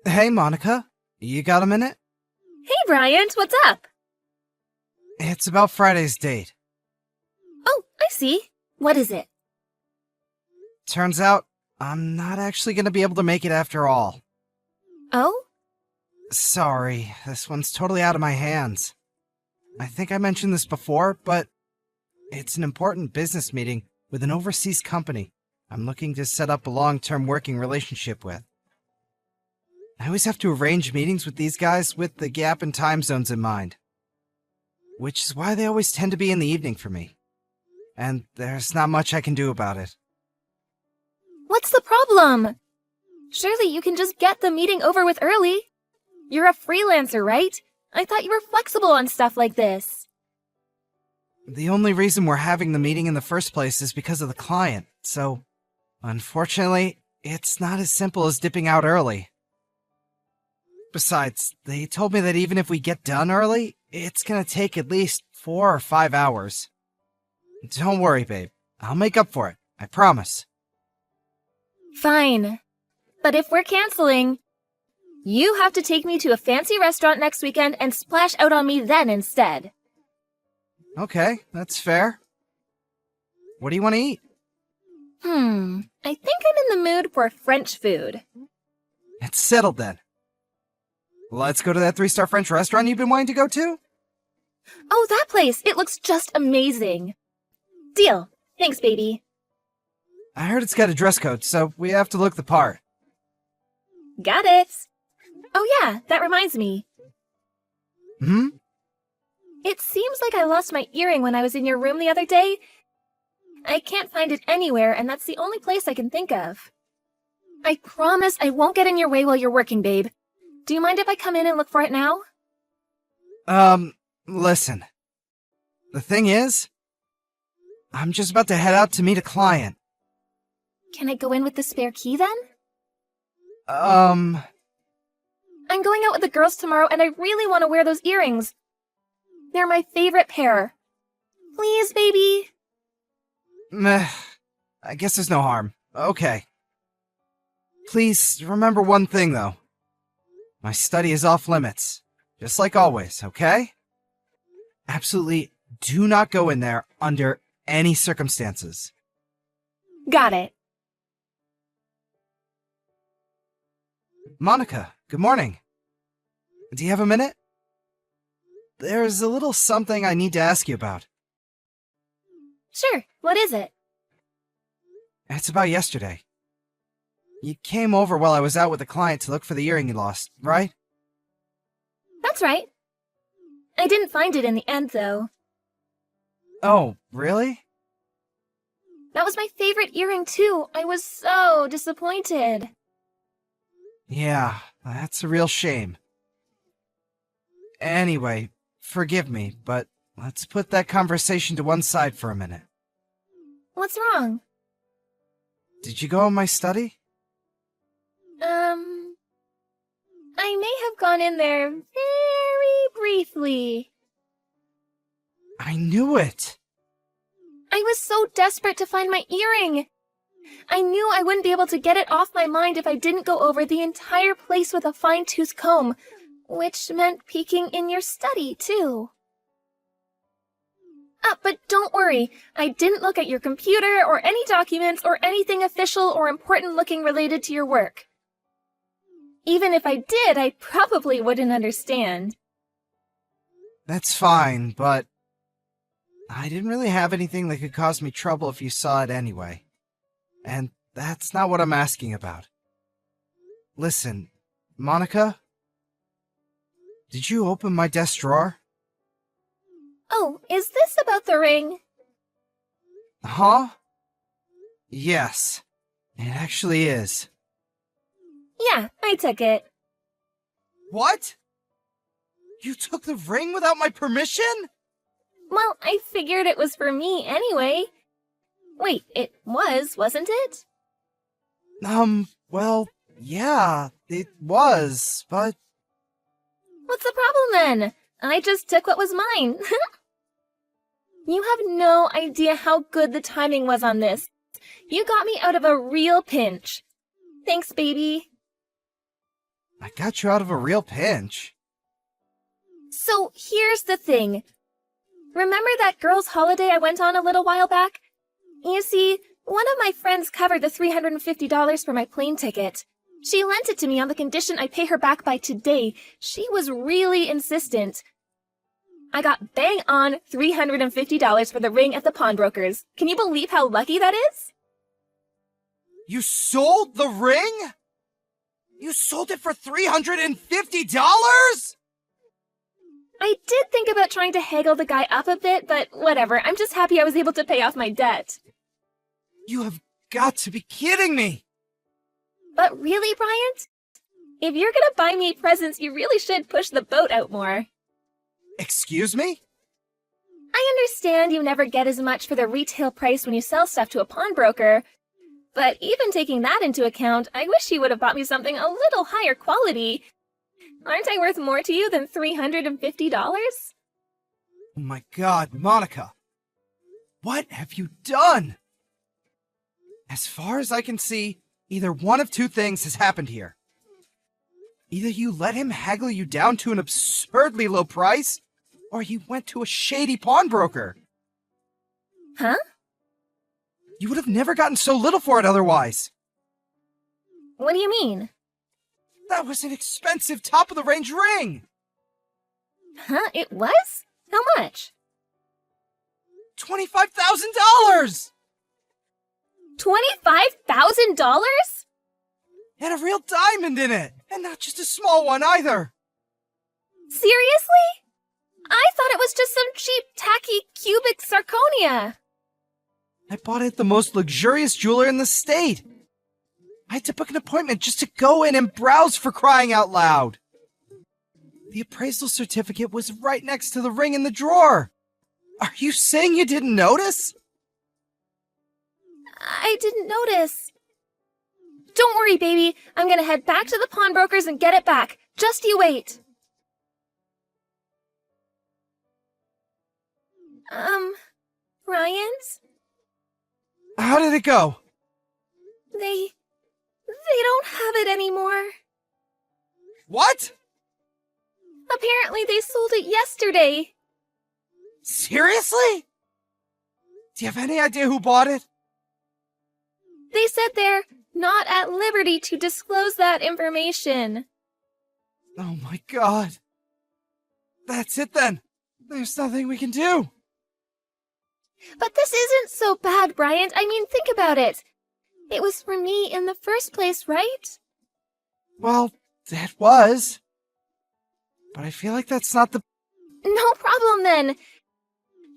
Hey, Monica. You got a minute? Hey, Bryant, what's up? It's about Friday's date. Oh, I see. What is it? Turns out, I'm not actually gonna be able to make it after all. Oh? Sorry, this one's totally out of my hands. I think I mentioned this before, but it's an important business meeting with an overseas company I'm looking to set up a long-term working relationship with. I always have to arrange meetings with these guys with the gap in time zones in mind. Which is why they always tend to be in the evening for me. And there's not much I can do about it. What's the problem? Surely you can just get the meeting over with early. You're a freelancer, right? I thought you were flexible on stuff like this. The only reason we're having the meeting in the first place is because of the client, so unfortunately, it's not as simple as dipping out early. Besides, they told me that even if we get done early, it's gonna take at least 4 or 5 hours. Don't worry, babe. I'll make up for it. I promise. Fine. But if we're canceling, you have to take me to a fancy restaurant next weekend and splash out on me then instead. Okay, that's fair. What do you want to eat? I think I'm in the mood for French food. It's settled then. Let's go to that 3-star French restaurant you've been wanting to go to? Oh, that place! It looks just amazing. Deal. Thanks, baby. I heard it's got a dress code, so we have to look the part. Got it. Oh yeah, that reminds me. It seems like I lost my earring when I was in your room the other day. I can't find it anywhere, and that's the only place I can think of. I promise I won't get in your way while you're working, babe. Do you mind if I come in and look for it now? Listen. The thing is, I'm just about to head out to meet a client. Can I go in with the spare key then? I'm going out with the girls tomorrow, and I really want to wear those earrings. They're my favorite pair. Please, baby. Meh. I guess there's no harm. Okay. Please remember one thing, though. My study is off limits. Just like always, okay? Absolutely do not go in there under any circumstances. Got it. Monica, good morning. Do you have a minute? There's a little something I need to ask you about. Sure, what is it? It's about yesterday. You came over while I was out with a client to look for the earring you lost, right? That's right. I didn't find it in the end, though. Oh, really? That was my favorite earring, too. I was so disappointed. Yeah, that's a real shame. Anyway, forgive me, but let's put that conversation to one side for a minute. What's wrong? Did you go in my study? I may have gone in there very briefly. I knew it! I was so desperate to find my earring. I knew I wouldn't be able to get it off my mind if I didn't go over the entire place with a fine-tooth comb, which meant peeking in your study, too. But don't worry, I didn't look at your computer or any documents or anything official or important looking related to your work. Even if I did, I probably wouldn't understand. That's fine, but I didn't really have anything that could cause me trouble if you saw it anyway. And that's not what I'm asking about. Listen, Monica? Did you open my desk drawer? Oh, is this about the ring? Huh? Yes, it actually is. Yeah, I took it. What? You took the ring without my permission? Well, I figured it was for me anyway. Wait, it was, wasn't it? Well, yeah, it was, but... What's the problem then? I just took what was mine. You have no idea how good the timing was on this. You got me out of a real pinch. Thanks, baby. I got you out of a real pinch. So here's the thing. Remember that girls' holiday I went on a little while back? You see, one of my friends covered the $350 for my plane ticket. She lent it to me on the condition I pay her back by today. She was really insistent. I got bang on $350 for the ring at the pawnbroker's. Can you believe how lucky that is? You sold the ring? You sold it for $350? I did think about trying to haggle the guy up a bit, but whatever. I'm just happy I was able to pay off my debt. You have got to be kidding me! But really, Bryant? If you're gonna buy me presents, you really should push the boat out more. Excuse me? I understand you never get as much for the retail price when you sell stuff to a pawnbroker, but even taking that into account, I wish you would have bought me something a little higher quality. Aren't I worth more to you than $350? Oh my God, Monica! What have you done? As far as I can see, either one of two things has happened here. Either you let him haggle you down to an absurdly low price, or you went to a shady pawnbroker. Huh? You would have never gotten so little for it otherwise. What do you mean? That was an expensive top-of-the-range ring! Huh? It was? How much? $25,000! $25,000? And a real diamond in it! And not just a small one either! Seriously? I thought it was just some cheap, tacky, cubic zirconia. I bought it at the most luxurious jeweler in the state. I had to book an appointment just to go in and browse, for crying out loud. The appraisal certificate was right next to the ring in the drawer. Are you saying you didn't notice? I didn't notice. Don't worry, baby. I'm gonna head back to the pawnbrokers and get it back. Just you wait. Ryan's? How did it go? They don't have it anymore. What? Apparently they sold it yesterday. Seriously? Do you have any idea who bought it? They said they're not at liberty to disclose that information. Oh my God. That's it then. There's nothing we can do. But this isn't so bad, Bryant. I mean, think about it. It was for me in the first place, right? Well, it was. But I feel like that's not the... No problem then.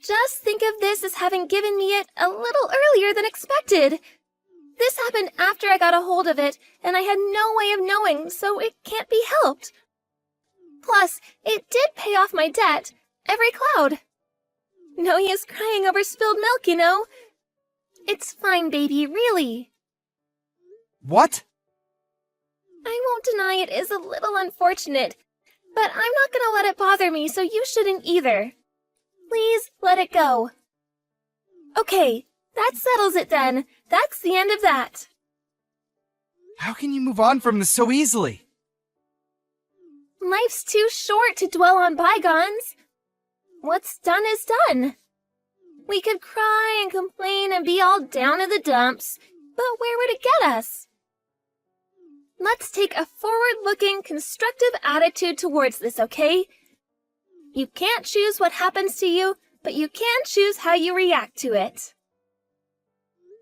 Just think of this as having given me it a little earlier than expected. This happened after I got a hold of it, and I had no way of knowing, so it can't be helped. Plus, it did pay off my debt, every cloud. No use crying over spilled milk, you know. It's fine, baby, really. What? I won't deny it is a little unfortunate, but I'm not gonna let it bother me, so you shouldn't either. Please let it go. Okay, that settles it then. That's the end of that. How can you move on from this so easily? Life's too short to dwell on bygones. What's done is done. We could cry and complain and be all down in the dumps, but where would it get us? Let's take a forward-looking, constructive attitude towards this, okay? You can't choose what happens to you, but you can choose how you react to it.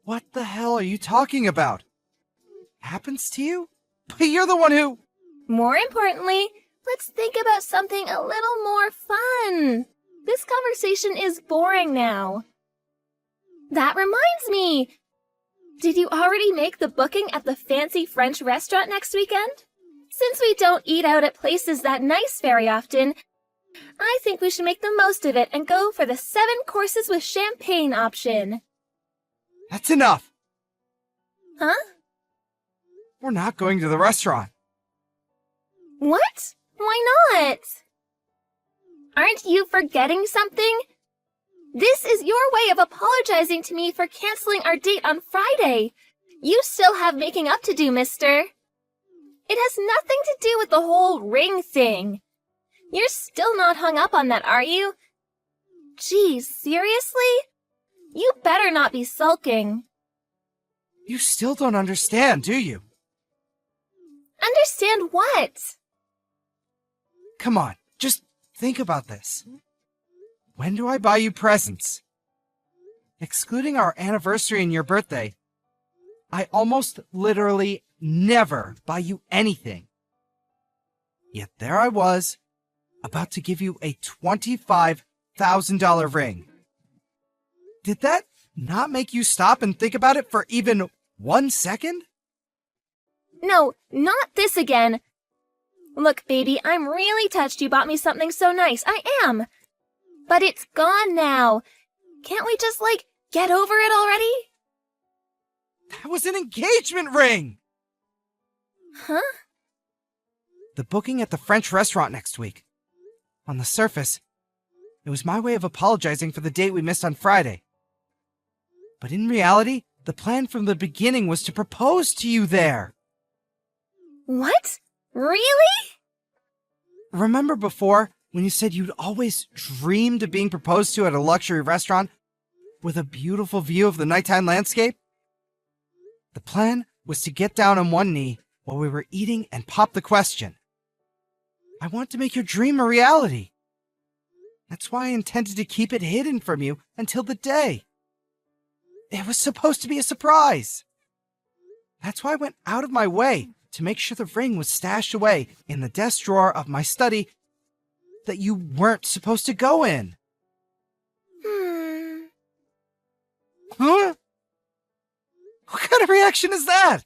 What the hell are you talking about? Happens to you? But you're the one who... More importantly, let's think about something a little more fun. This conversation is boring now. That reminds me. Did you already make the booking at the fancy French restaurant next weekend? Since we don't eat out at places that nice very often, I think we should make the most of it and go for the 7 courses with champagne option. That's enough. Huh? We're not going to the restaurant. What? Why not? Aren't you forgetting something? This is your way of apologizing to me for canceling our date on Friday. You still have making up to do, mister. It has nothing to do with the whole ring thing. You're still not hung up on that, are you? Geez, seriously? You better not be sulking. You still don't understand, do you? Understand what? Come on, just think about this. When do I buy you presents? Excluding our anniversary and your birthday, I almost literally never buy you anything. Yet there I was, about to give you a $25,000 ring. Did that not make you stop and think about it for even 1 second? No, not this again. Look, baby, I'm really touched you bought me something so nice. I am. But it's gone now. Can't we just, get over it already? That was an engagement ring! Huh? The booking at the French restaurant next week. On the surface, it was my way of apologizing for the date we missed on Friday. But in reality, the plan from the beginning was to propose to you there. What? Really? Remember before, when you said you'd always dreamed of being proposed to at a luxury restaurant with a beautiful view of the nighttime landscape? The plan was to get down on one knee while we were eating and pop the question. I want to make your dream a reality. That's why I intended to keep it hidden from you until the day. It was supposed to be a surprise. That's why I went out of my way to make sure the ring was stashed away in the desk drawer of my study that you weren't supposed to go in. Huh? What kind of reaction is that?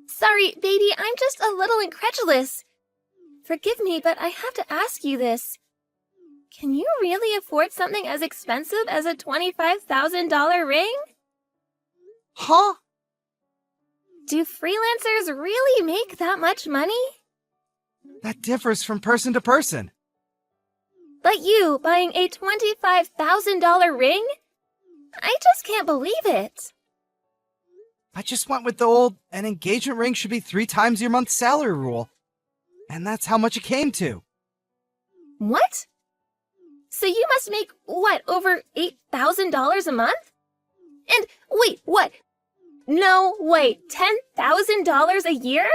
Sorry, baby, I'm just a little incredulous. Forgive me, but I have to ask you this. Can you really afford something as expensive as a $25,000 ring? Huh? Do freelancers really make that much money? That differs from person to person. But you buying a $25,000 ring? I just can't believe it. I just went with the old, an engagement ring should be 3 times your month's salary rule. And that's how much it came to. What? So you must make, over $8,000 a month? And wait, what? No, wait, $10,000 a year?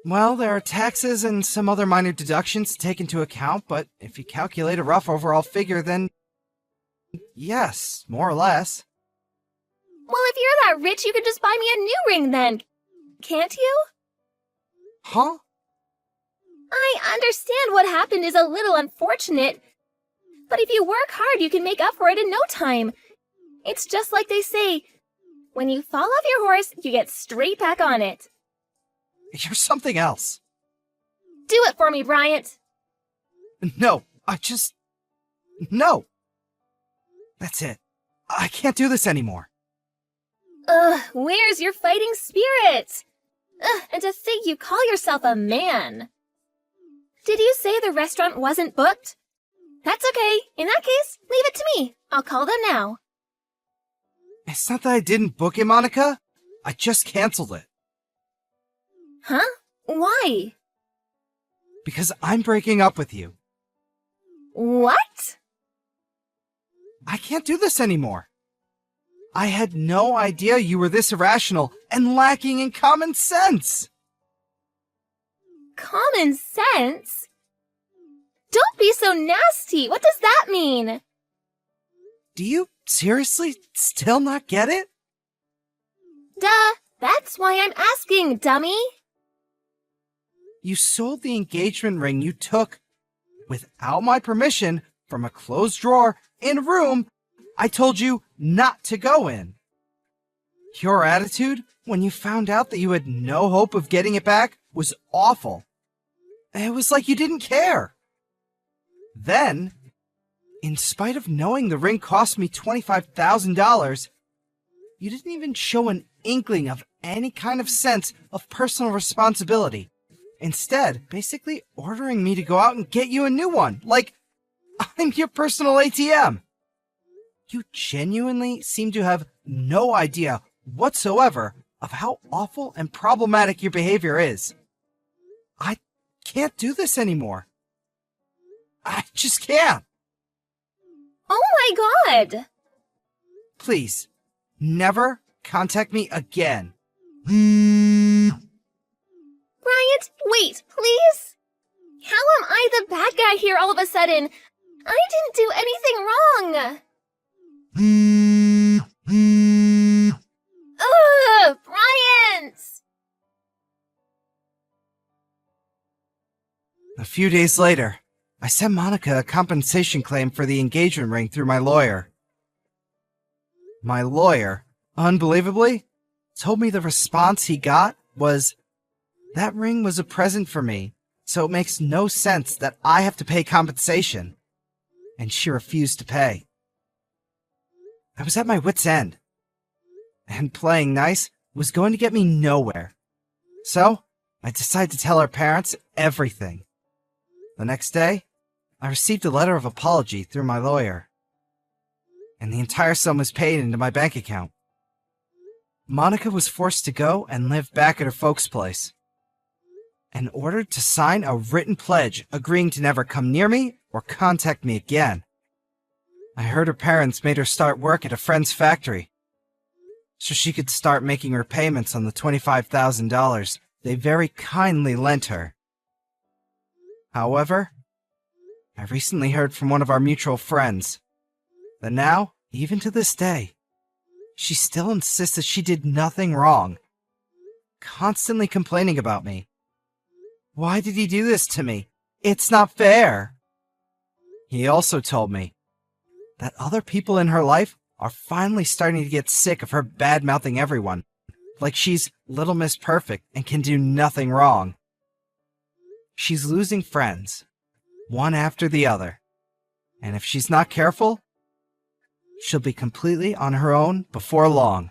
Well, there are taxes and some other minor deductions to take into account, but if you calculate a rough overall figure, then yes, more or less. Well, if you're that rich, you could just buy me a new ring then, can't you? Huh? I understand what happened is a little unfortunate, but if you work hard, you can make up for it in no time. It's just like they say, when you fall off your horse, you get straight back on it. You're something else. Do it for me, Bryant. No, No! That's it. I can't do this anymore. Where's your fighting spirit? And to think you call yourself a man. Did you say the restaurant wasn't booked? That's okay. In that case, leave it to me. I'll call them now. It's not that I didn't book it, Monica. I just canceled it. Huh? Why? Because I'm breaking up with you. What? I can't do this anymore. I had no idea you were this irrational and lacking in common sense. Common sense? Don't be so nasty. What does that mean? Do you seriously still not get it? Duh. That's why I'm asking, dummy. You sold the engagement ring you took without my permission from a closed drawer in a room I told you not to go in. Your attitude when you found out that you had no hope of getting it back was awful. It was like you didn't care. Then, in spite of knowing the ring cost me $25,000, you didn't even show an inkling of any kind of sense of personal responsibility. Instead, basically ordering me to go out and get you a new one, like I'm your personal ATM. You genuinely seem to have no idea whatsoever of how awful and problematic your behavior is. I can't do this anymore. I just can't. Oh my god! Please, never contact me again. Bryant, wait, please? How am I the bad guy here all of a sudden? I didn't do anything wrong! Ugh, Bryant! A few days later, I sent Monica a compensation claim for the engagement ring through my lawyer. My lawyer, unbelievably, told me the response he got was, "That ring was a present for me, so it makes no sense that I have to pay compensation." And she refused to pay. I was at my wit's end, and playing nice was going to get me nowhere. So, I decided to tell her parents everything. The next day, I received a letter of apology through my lawyer, and the entire sum was paid into my bank account. Monica was forced to go and live back at her folks' place, and ordered to sign a written pledge agreeing to never come near me or contact me again. I heard her parents made her start work at a friend's factory, so she could start making her payments on the $25,000 they very kindly lent her. However, I recently heard from one of our mutual friends that now, even to this day, she still insists that she did nothing wrong, constantly complaining about me. Why did he do this to me? It's not fair. He also told me that other people in her life are finally starting to get sick of her bad-mouthing everyone, like she's Little Miss Perfect and can do nothing wrong. She's losing friends, one after the other, and if she's not careful, she'll be completely on her own before long.